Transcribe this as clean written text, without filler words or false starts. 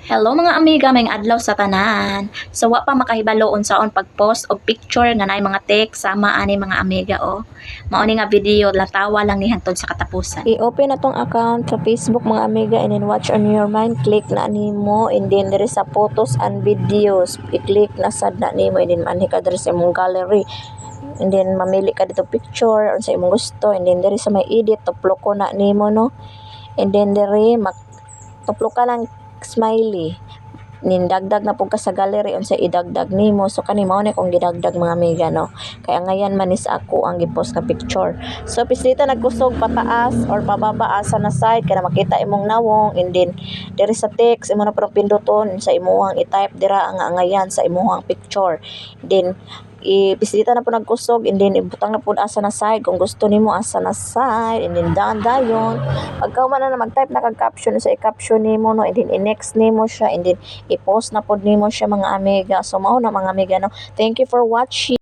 Hello mga amiga, may adlaw sa tanan. So wa pa makahibaloon saon pag-post og picture nga naay mga text sama ani mga amiga o. Mao ni nga video latawa lang ni hantod sa katapusan. I-open na tong account sa Facebook mga amiga and then watch on your mind. Click na nimo and then there is sa photos and videos. I-click na sad na nimo and then manhi ka diri sa imong gallery. And then mamili ka dito picture or sa imong gusto and then there is sa may edit tuplo ko na nimo no. And then diri tuplo ka lang smiley. Nin dagdag na pud ka sa gallery unsa idagdag nimo, so kani mao ni kung gidagdag mga amiga no, kaya ngayon manis ako ang gipost nga picture. So pisita nagkusog pataas or pababa asa na side kaya makita imong nawong and then diri sa text imo na pero pinduton sa imuhang i-type dira ang ngayan sa imuhang picture, then ipisita na po nagkusog and then ibutang na po asa na side kung gusto nimo asa na side and then dayon pagka man na mag-type na kag caption sa i-caption nimo no and then i-next nimo siya and then i-post na pod nimo siya mga amiga. So mao na mga amiga no, thank you for watching.